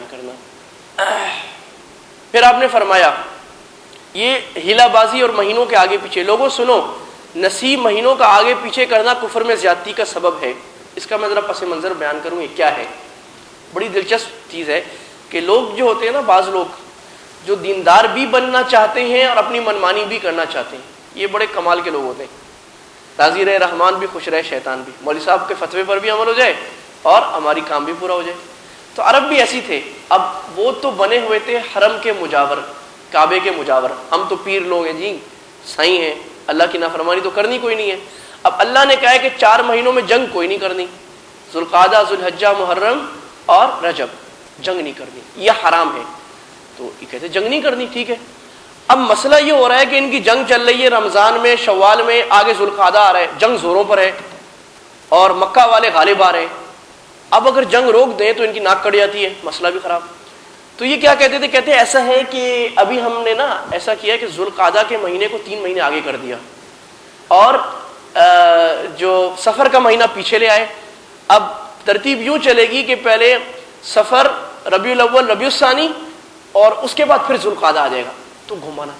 کرنا۔ پھر آپ نے فرمایا یہ ہیلا بازی اور مہینوں کے آگے پیچھے، لوگوں سنو، نصیب مہینوں کا آگے پیچھے کرنا کفر میں زیادتی کا سبب ہے۔ اس کا میں ذرا پس منظر بیان کروں یہ کیا ہے۔ بڑی دلچسپ چیز ہے کہ لوگ جو ہوتے ہیں نا، بعض لوگ جو دیندار بھی بننا چاہتے ہیں اور اپنی منمانی بھی کرنا چاہتے ہیں، یہ بڑے کمال کے لوگ ہوتے ہیں۔ راضی رہے رحمان بھی، خوش رہے شیطان بھی، مولوی صاحب کے فتوے پر بھی عمل ہو جائے اور ہماری کام بھی پورا ہو جائے۔ تو عرب بھی ایسی تھے۔ اب وہ تو بنے ہوئے تھے حرم کے مجاور، کعبے کے مجاور، ہم تو پیر لوگ ہیں جی، سائیں ہیں، اللہ کی نافرمانی تو کرنی کوئی نہیں ہے۔ اب اللہ نے کہا ہے کہ 4 مہینوں میں جنگ کوئی نہیں کرنی، ذوالقعدہ، ذوالحجہ، محرم اور رجب، جنگ نہیں کرنی، یہ حرام ہے۔ تو یہ کہتے جنگ نہیں کرنی، ٹھیک ہے۔ اب مسئلہ یہ ہو رہا ہے کہ ان کی جنگ چل رہی ہے رمضان میں، شوال میں، آگے ذوالقعدہ آ رہا ہے، جنگ زوروں پر ہے اور مکہ والے غالب آ رہے ہیں۔ اب اگر جنگ روک دیں تو ان کی ناک کٹ جاتی ہے، مسئلہ بھی خراب۔ تو یہ کیا کہتے تھے، کہتے ایسا ہے کہ ابھی ہم نے نا ایسا کیا کہ ذوالقعدہ کے مہینے کو 3 مہینے آگے کر دیا اور جو سفر کا مہینہ پیچھے لے آئے۔ اب ترتیب یوں چلے گی کہ پہلے سفر، ربیع الاول، ربیع الثانی اور اس کے بعد پھر ذوالقعدہ آ جائے گا۔ تو گھمانا،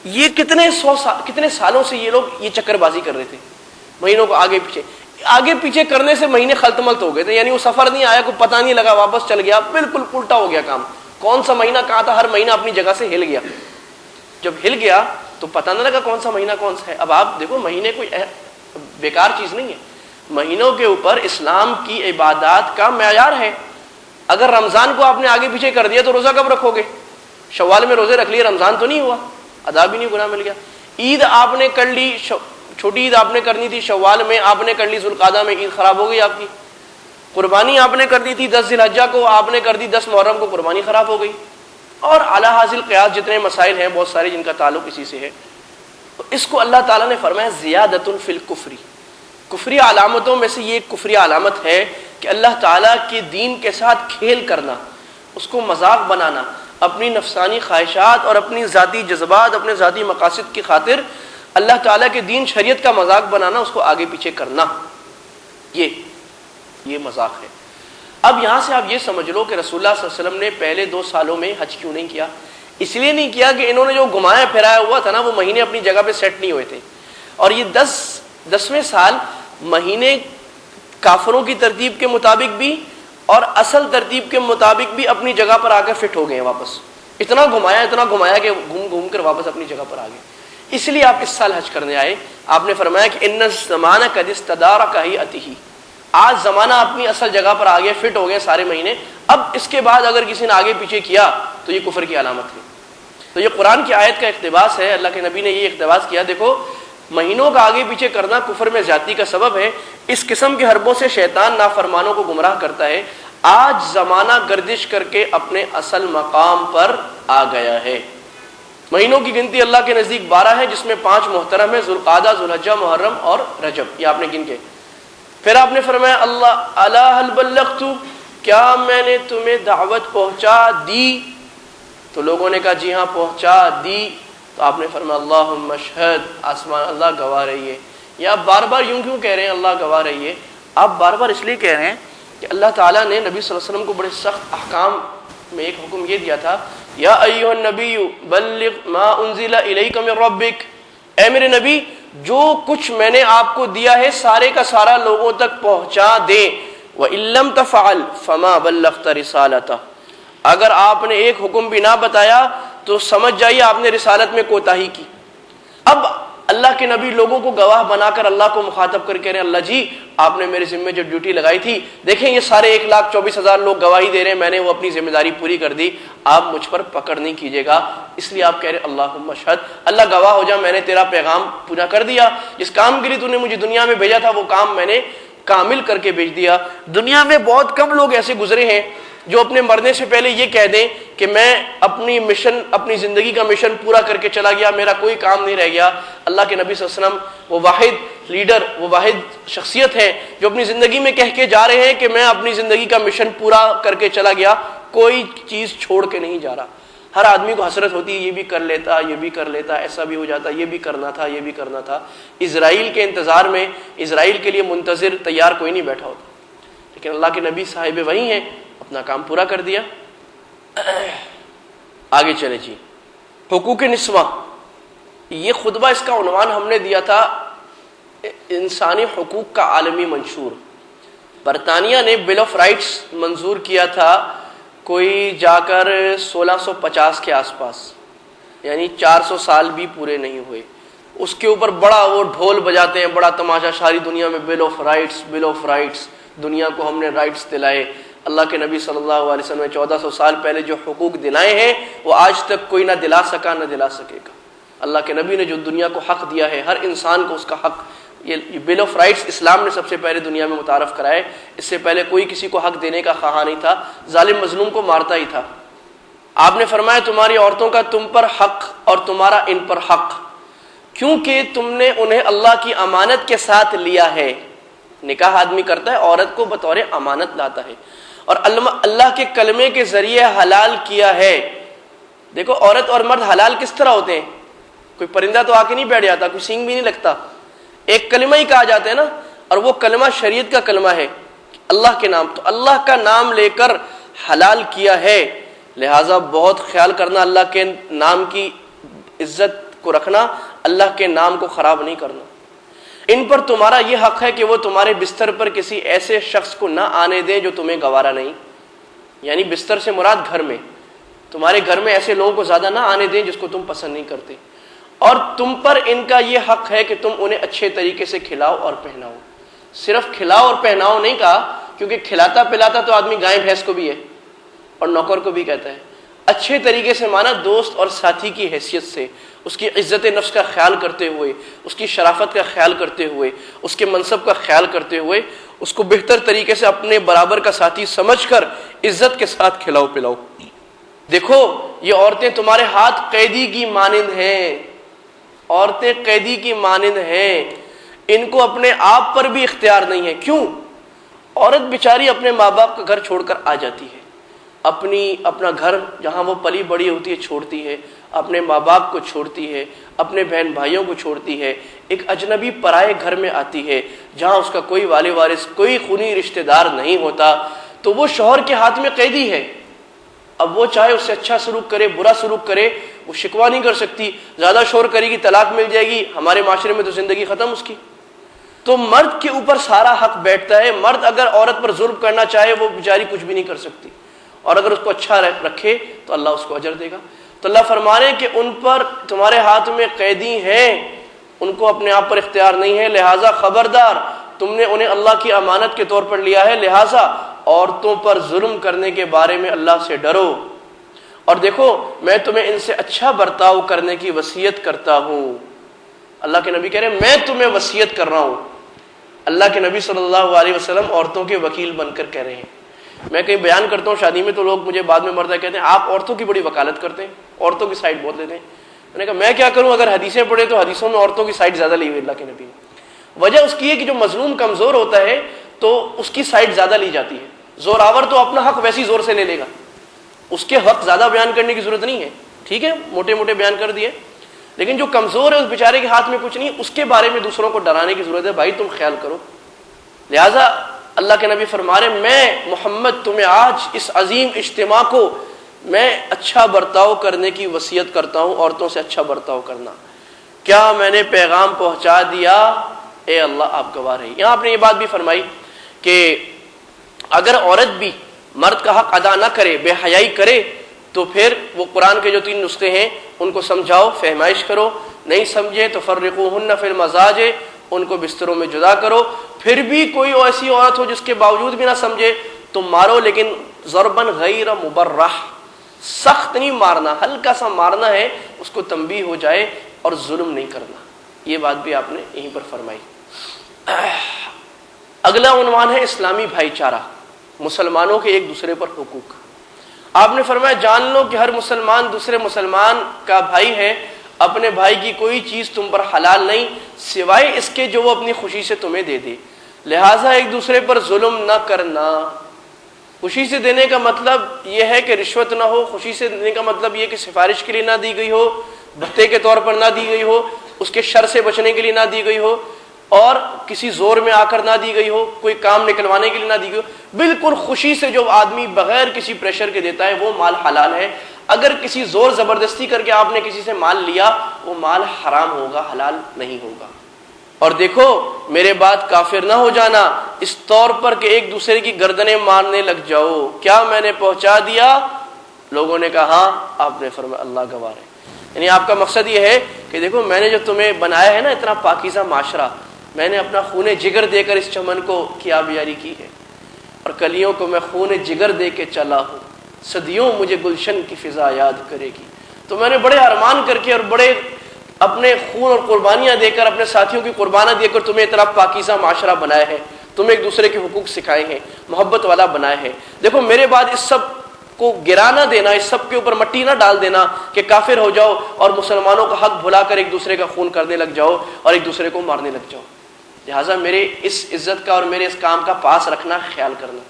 یہ کتنے سالوں سے یہ لوگ یہ چکر بازی کر رہے تھے، مہینوں کو آگے پیچھے کرنے سے مہینے خلط ملط ہو گئے تھے، یعنی وہ سفر نہیں آیا، کوئی پتہ نہیں لگا، واپس چل گیا، بالکل الٹا ہو گیا کام۔ کون سا مہینہ کہاں تھا، ہر مہینہ اپنی جگہ سے ہل گیا۔ جب ہل گیا تو پتہ نہ لگا کون سا مہینہ کون سا ہے۔ اب آپ دیکھو، مہینے کوئی بیکار چیز نہیں ہے، مہینوں کے اوپر اسلام کی عبادات کا معیار ہے۔ اگر رمضان کو آپ نے آگے پیچھے کر دیا تو روزہ کب رکھو گے؟ شوال میں روزے رکھ لیے، رمضان تو نہیں ہوا، ادا بھی نہیں، گناہ مل گیا۔ عید آپ نے کر لی، چھوٹی عید آپ نے کرنی تھی شوال میں، آپ نے کر لی ذوالقعدہ میں، عید خراب ہو گئی آپ کی۔ قربانی آپ نے کر دی تھی 10 ذی الحجہ کو، آپ نے کر دی 10 محرم کو، قربانی خراب ہو گئی۔ اور اعلیٰ حاصل قیاس جتنے مسائل ہیں بہت سارے جن کا تعلق اسی سے ہے۔ تو اس کو اللہ تعالیٰ نے فرمایا زیادۃ فی الکفر، کفری علامتوں میں سے یہ ایک کفری علامت ہے کہ اللہ تعالیٰ کے دین کے ساتھ کھیل کرنا، اس کو مذاق بنانا، اپنی نفسانی خواہشات اور اپنی ذاتی جذبات، اپنے ذاتی مقاصد کی خاطر اللہ تعالیٰ کے دین شریعت کا مذاق بنانا، اس کو آگے پیچھے کرنا، یہ مذاق ہے۔ اب یہاں سے آپ یہ سمجھ لو کہ رسول اللہ صلی اللہ علیہ وسلم نے پہلے 2 سالوں میں حج کیوں نہیں کیا؟ اس لیے نہیں کیا کہ انہوں نے جو گھمایا پھرایا ہوا تھا نا، وہ مہینے اپنی جگہ پہ سیٹ نہیں ہوئے تھے، اور یہ 10ویں سال مہینے کافروں کی ترتیب کے مطابق بھی اور اصل ترتیب کے مطابق بھی اپنی جگہ پر آ کر فٹ ہو گئے ہیں واپس۔ اتنا گھمایا کہ گھوم کر واپس اپنی جگہ پر آ گئے۔ اس لیے آپ اس سال حج کرنے آئے۔ آپ نے فرمایا کہ ان الزمان قد استدار کہیئتہ، آج زمانہ اپنی اصل جگہ پر آ گیا، فٹ ہو گئے سارے مہینے۔ اب اس کے بعد اگر کسی نے آگے پیچھے کیا تو یہ کفر کی علامت ہے۔ تو یہ قرآن کی آیت کا اقتباس ہے، اللہ کے نبی نے یہ اقتباس کیا۔ دیکھو، مہینوں کا آگے پیچھے کرنا کفر میں زیادتی کا سبب ہے۔ اس قسم کے حربوں سے شیطان نافرمانوں کو گمراہ کرتا ہے۔ آج زمانہ گردش کر کے اپنے اصل مقام پر آ گیا ہے۔ مہینوں کی گنتی اللہ کے نزدیک 12 ہے، جس میں 5 محترم ہیں، ذوالقعدہ، ذوالحجہ، محرم اور رجب، یہ آپ نے گن کے۔ پھر آپ نے فرمایا اللہ الا هل بلغت، کیا میں نے تمہیں دعوت پہنچا دی؟ تو لوگوں نے کہا جی ہاں پہنچا دی۔ تو آپ نے فرمایا اللہم اشہد، آسمان اللہ گواہ رہی ہے۔ یہ آپ بار بار یوں کیوں کہہ رہے ہیں اللہ گواہ رہی ہے؟ آپ بار بار اس لیے کہہ رہے ہیں کہ اللہ تعالیٰ نے نبی صلی اللہ علیہ وسلم کو بڑے سخت احکام میں ایک حکم یہ دیا تھا، یا ایھا النبی بلغ ما انزل الیک من ربک، اے میرے نبی جو کچھ میں نے آپ کو دیا ہے سارے کا سارا لوگوں تک پہنچا دیں۔ وَإِن لَّمْ تَفْعَلْ فَمَا بَلَّغْتَ رِسَالَتَهُ، اگر آپ نے ایک حکم بھی نہ بتایا تو سمجھ جائیے آپ نے رسالت میں کوتاہی کی۔ اب اللہ کے نبی لوگوں کو گواہ بنا کر اللہ کو مخاطب کر کے رہے ہیں، اللہ جی آپ نے میرے ذمے جو ڈیوٹی لگائی تھی، دیکھیں یہ سارے 1,24,000 لوگ گواہی دے رہے ہیں، میں نے وہ اپنی ذمہ داری پوری کر دی، آپ مجھ پر پکڑ نہیں کیجیے گا۔ اس لیے آپ کہہ رہے اللہم اشہد، اللہ گواہ ہو جا میں نے تیرا پیغام پورا کر دیا، جس کام کے لیے تو نے مجھے دنیا میں بھیجا تھا وہ کام میں نے کامل کر کے بھیج دیا۔ دنیا میں بہت کم لوگ ایسے گزرے ہیں جو اپنے مرنے سے پہلے یہ کہہ دیں کہ میں اپنی زندگی کا مشن پورا کر کے چلا گیا، میرا کوئی کام نہیں رہ گیا۔ اللہ کے نبی صلی اللہ علیہ وسلم وہ واحد لیڈر، وہ واحد شخصیت ہے جو اپنی زندگی میں کہہ کے جا رہے ہیں کہ میں اپنی زندگی کا مشن پورا کر کے چلا گیا، کوئی چیز چھوڑ کے نہیں جا رہا۔ ہر آدمی کو حسرت ہوتی ہے یہ بھی کر لیتا، یہ بھی کر لیتا، ایسا بھی ہو جاتا، یہ بھی کرنا تھا، یہ بھی کرنا تھا۔ اسرائیل کے انتظار میں، اسرائیل کے لیے منتظر تیار کوئی نہیں بیٹھا ہوتا، لیکن اللہ کے نبی صاحب وحی ہیں، اپنا کام پورا کر دیا۔ آگے چلے جی، حقوق نسواں، یہ خطبہ اس کا عنوان ہم نے دیا تھا انسانی حقوق کا عالمی منشور۔ برطانیہ نے بل آف رائٹس منظور کیا تھا کوئی جا کر 1650 کے آس پاس، یعنی 400 سال بھی پورے نہیں ہوئے۔ اس کے اوپر بڑا وہ ڈھول بجاتے ہیں، بڑا تماشا ساری دنیا میں، bill of rights, bill of rights, دنیا کو ہم نے رائٹس دلائے۔ اللہ کے نبی صلی اللہ علیہ وسلم نے 1400 سال پہلے جو حقوق دلائے ہیں وہ آج تک کوئی نہ دلا سکا نہ دلا سکے گا۔ اللہ کے نبی نے جو دنیا کو حق دیا ہے، ہر انسان کو اس کا حق، یہ بل آف رائٹس اسلام نے سب سے پہلے دنیا میں متعارف کرائے۔ اس سے پہلے کوئی کسی کو حق دینے کا خواہاں نہیں تھا، ظالم مظلوم کو مارتا ہی تھا۔ آپ نے فرمایا تمہاری عورتوں کا تم پر حق اور تمہارا ان پر حق، کیونکہ تم نے انہیں اللہ کی امانت کے ساتھ لیا ہے۔ نکاح آدمی کرتا ہے، عورت کو بطور امانت لاتا ہے، اور اللہ کے کلمے کے ذریعے حلال کیا ہے۔ دیکھو عورت اور مرد حلال کس طرح ہوتے ہیں؟ کوئی پرندہ تو آ کے نہیں بیٹھ جاتا، کوئی سینگ بھی نہیں لگتا، ایک کلمہ ہی کہا جاتا ہے نا، اور وہ کلمہ شریعت کا کلمہ ہے، اللہ کے نام۔ تو اللہ کا نام لے کر حلال کیا ہے، لہٰذا بہت خیال کرنا، اللہ کے نام کی عزت کو رکھنا، اللہ کے نام کو خراب نہیں کرنا۔ ان پر تمہارا یہ حق ہے کہ وہ تمہارے بستر پر کسی ایسے شخص کو نہ آنے دیں جو تمہیں گوارا نہیں، یعنی بستر سے مراد گھر میں، تمہارے گھر میں ایسے لوگوں کو زیادہ نہ آنے دیں جس کو تم پسند نہیں کرتے۔ اور تم پر ان کا یہ حق ہے کہ تم انہیں اچھے طریقے سے کھلاؤ اور پہناؤ۔ صرف کھلاؤ اور پہناؤ نہیں کہا، کیونکہ کھلاتا پلاتا تو آدمی گائے بھینس کو بھی ہے اور نوکر کو بھی کہتا ہے۔ اچھے طریقے سے مانا دوست اور ساتھی کی حیثیت سے، اس کی عزت نفس کا خیال کرتے ہوئے، اس کی شرافت کا خیال کرتے ہوئے، اس کے منصب کا خیال کرتے ہوئے، اس کو بہتر طریقے سے اپنے برابر کا ساتھی سمجھ کر عزت کے ساتھ کھلاؤ پلاؤ۔ دیکھو یہ عورتیں تمہارے ہاتھ قیدی کی مانند ہیں، عورتیں قیدی کی مانند ہیں، ان کو اپنے آپ پر بھی اختیار نہیں ہے۔ کیوں؟ عورت بیچاری اپنے ماں باپ کا گھر چھوڑ کر آ جاتی ہے، اپنا گھر جہاں وہ پلی بڑی ہوتی ہے چھوڑتی ہے، اپنے ماں باپ کو چھوڑتی ہے، اپنے بہن بھائیوں کو چھوڑتی ہے، ایک اجنبی پرائے گھر میں آتی ہے جہاں اس کا کوئی والد وارث، کوئی خونی رشتہ دار نہیں ہوتا، تو وہ شوہر کے ہاتھ میں قیدی ہے۔ اب وہ چاہے اس سے اچھا سلوک کرے، برا سلوک کرے، وہ شکوہ نہیں کر سکتی، زیادہ شور کرے گی طلاق مل جائے گی، ہمارے معاشرے میں تو زندگی ختم اس کی۔ تو مرد کے اوپر سارا حق بیٹھتا ہے، مرد اگر عورت پر ظلم کرنا چاہے وہ بیچاری کچھ بھی نہیں کر سکتی، اور اگر اس کو اچھا رکھے تو اللہ اس کو اجر دے گا۔ تو اللہ فرما رہے ہیں کہ ان پر تمہارے ہاتھ میں قیدی ہیں، ان کو اپنے آپ پر اختیار نہیں ہے، لہٰذا خبردار، تم نے انہیں اللہ کی امانت کے طور پر لیا ہے، لہٰذا عورتوں پر ظلم کرنے کے بارے میں اللہ سے ڈرو۔ اور دیکھو میں تمہیں ان سے اچھا برتاؤ کرنے کی وصیت کرتا ہوں۔ اللہ کے نبی کہہ رہے ہیں میں تمہیں وصیت کر رہا ہوں۔ اللہ کے نبی صلی اللہ علیہ وسلم عورتوں کے وکیل بن کر کہہ رہے ہیں۔ میں کہیں بیان کرتا ہوں شادی میں تو لوگ مجھے بعد میں مرتا کہتے ہیں آپ عورتوں کی بڑی وکالت کرتے ہیں، عورتوں کی سائڈ بہت لیتے ہیں۔ میں نے کہا میں کیا کروں، اگر حدیثیں پڑھے تو حدیثوں میں عورتوں کی سائڈ زیادہ لی ہوئی اللہ کے نبی نے۔ وجہ اس کی ہے کہ جو مظلوم کمزور ہوتا ہے تو اس کی سائڈ زیادہ لی جاتی ہے، زوراور تو اپنا حق ویسی زور سے لے لے گا، اس کے حق زیادہ بیان کرنے کی ضرورت نہیں ہے، ٹھیک ہے موٹے موٹے بیان کر دیے، لیکن جو کمزور ہے اس بیچارے کے ہاتھ میں کچھ نہیں، اس کے بارے میں دوسروں کو ڈرانے کی ضرورت ہے، بھائی تم خیال کرو۔ لہٰذا اللہ کے نبی فرما رہے میں محمد تمہیں آج اس عظیم اجتماع کو میں اچھا برتاؤ کرنے کی وصیت کرتا ہوں، عورتوں سے اچھا برتاؤ کرنا۔ کیا میں نے پیغام پہنچا دیا؟ اے اللہ آپ گواہ رہی۔ یہاں آپ نے یہ بات بھی فرمائی کہ اگر عورت بھی مرد کا حق ادا نہ کرے، بے حیائی کرے، تو پھر وہ قرآن کے جو 3 نسخے ہیں ان کو سمجھاؤ، فہمائش کرو، نہیں سمجھے تو فرقوہن فی المضاجع، ان کو بستروں میں جدا کرو۔ پھر بھی کوئی ایسی عورت ہو جس کے باوجود بھی نہ سمجھے تو مارو، لیکن ضربن غیر مبرح، سخت نہیں مارنا، ہلکا سا مارنا ہے، اس کو تنبیہ ہو جائے، اور ظلم نہیں کرنا۔ یہ بات بھی آپ نے یہیں پر فرمائی۔ اگلا عنوان ہے اسلامی بھائی چارہ، مسلمانوں کے ایک دوسرے پر حقوق۔ آپ نے فرمایا جان لو کہ ہر مسلمان دوسرے مسلمان کا بھائی ہے، اپنے بھائی کی کوئی چیز تم پر حلال نہیں سوائے اس کے جو وہ اپنی خوشی سے تمہیں دے دے، لہٰذا ایک دوسرے پر ظلم نہ کرنا۔ خوشی سے دینے کا مطلب یہ ہے کہ رشوت نہ ہو، خوشی سے دینے کا مطلب یہ کہ سفارش کے لیے نہ دی گئی ہو، بھتے کے طور پر نہ دی گئی ہو، اس کے شر سے بچنے کے لیے نہ دی گئی ہو، اور کسی زور میں آ کر نہ دی گئی ہو، کوئی کام نکلوانے کے لیے نہ دی گئی ہو، بالکل خوشی سے جو آدمی بغیر کسی پریشر کے دیتا ہے وہ مال حلال ہے۔ اگر کسی زور زبردستی کر کے آپ نے کسی سے مال لیا وہ مال حرام ہوگا، حلال نہیں ہوگا۔ اور دیکھو میرے بات کافر نہ ہو جانا اس طور پر کہ ایک دوسرے کی گردنیں مارنے لگ جاؤ، کیا میں نے پہنچا دیا؟ لوگوں نے کہا ہاں، آپ نے فرمایا اللہ گواہ ہے۔ یعنی آپ کا مقصد یہ ہے کہ دیکھو میں نے جو تمہیں بنایا ہے نا اتنا پاکیزہ معاشرہ، میں نے اپنا خون جگر دے کر اس چمن کو کیا بیاری کی ہے، اور کلیوں کو میں خون جگر دے کے چلا ہوں، صدیوں مجھے گلشن کی فضا یاد کرے گی۔ تو میں نے بڑے ارمان کر کے اور بڑے اپنے خون اور قربانیاں دے کر، اپنے ساتھیوں کی قربانیاں دے کر تمہیں اتنا پاکیزہ معاشرہ بنایا ہے، تمہیں ایک دوسرے کے حقوق سکھائے ہیں، محبت والا بنایا ہے۔ دیکھو میرے بعد اس سب کو گرا نہ دینا، اس سب کے اوپر مٹی نہ ڈال دینا کہ کافر ہو جاؤ اور مسلمانوں کا حق بھلا کر ایک دوسرے کا خون کرنے لگ جاؤ اور ایک دوسرے کو مارنے لگ جاؤ۔ لہٰذا میرے اس عزت کا اور میرے اس کام کا پاس رکھنا، خیال کرنا۔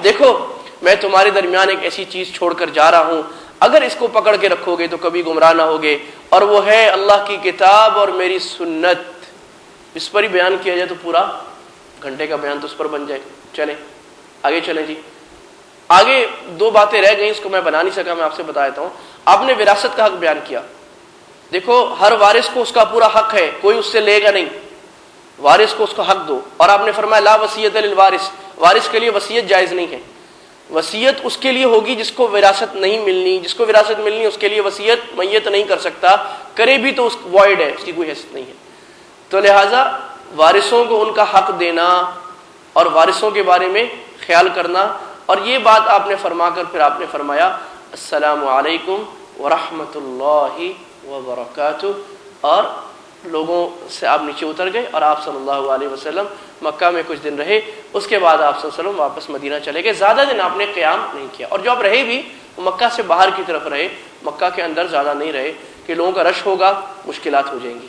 دیکھو میں تمہارے درمیان ایک ایسی چیز چھوڑ کر جا رہا ہوں، اگر اس کو پکڑ کے رکھو گے تو کبھی گمراہ نہ ہوگے، اور وہ ہے اللہ کی کتاب اور میری سنت۔ اس پر ہی بیان کیا جائے تو پورا گھنٹے کا بیان تو اس پر بن جائے۔ چلیں آگے چلیں جی۔ آگے دو باتیں رہ گئیں، اس کو میں بنا نہیں سکا، میں آپ سے بتا دیتا ہوں۔ آپ نے وراثت کا حق بیان کیا۔ دیکھو ہر وارث کو اس کا پورا حق ہے، کوئی اس سے لے گا نہیں، وارث کو اس کا حق دو۔ اور آپ نے فرمایا لا وصیت للوارث، وارث کے لیے وصیت جائز نہیں ہے۔ وصیت اس کے لیے ہوگی جس کو وراثت نہیں ملنی، جس کو وراثت ملنی اس کے لیے وصیت میت نہیں کر سکتا، کرے بھی تو اس وائڈ ہے، اس کی کوئی حیثیت نہیں ہے۔ تو لہٰذا وارثوں کو ان کا حق دینا اور وارثوں کے بارے میں خیال کرنا، اور یہ بات آپ نے فرما کر پھر آپ نے فرمایا السلام علیکم ورحمۃ اللہ وبرکاتہ، اور لوگوں سے آپ نیچے اتر گئے اور آپ صلی اللہ علیہ وسلم مکہ میں کچھ دن رہے۔ اس کے بعد آپ صلی اللہ علیہ وسلم واپس مدینہ چلے گئے۔ زیادہ دن آپ نے قیام نہیں کیا، اور جو آپ رہے بھی وہ مکہ سے باہر کی طرف رہے، مکہ کے اندر زیادہ نہیں رہے کہ لوگوں کا رش ہوگا، مشکلات ہو جائیں گی۔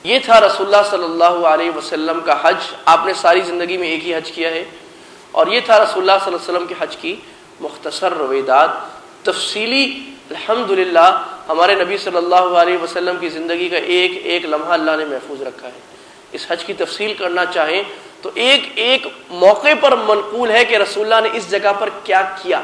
یہ تھا رسول اللہ صلی اللہ علیہ وسلم کا حج۔ آپ نے ساری زندگی میں ایک ہی حج کیا ہے، اور یہ تھا رسول اللہ صلی اللہ علیہ وسلم کے حج کی مختصر رویداد تفصیلی۔ الحمدللہ ہمارے نبی صلی اللہ علیہ وسلم کی زندگی کا ایک ایک لمحہ اللہ نے محفوظ رکھا ہے۔ اس حج کی تفصیل کرنا چاہیں تو ایک ایک موقع پر منقول ہے کہ رسول اللہ نے اس جگہ پر کیا کیا،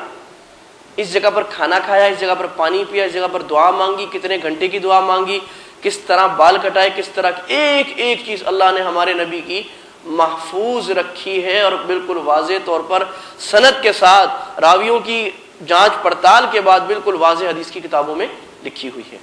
اس جگہ پر کھانا کھایا، اس جگہ پر پانی پیا، اس جگہ پر دعا مانگی، کتنے گھنٹے کی دعا مانگی، کس طرح بال کٹائے، کس طرح ایک ایک چیز اللہ نے ہمارے نبی کی محفوظ رکھی ہے، اور بالکل واضح طور پر سند کے ساتھ راویوں کی جانچ پڑتال کے بعد بالکل واضح حدیث کی کتابوں میں لکھی ہوئی ہے۔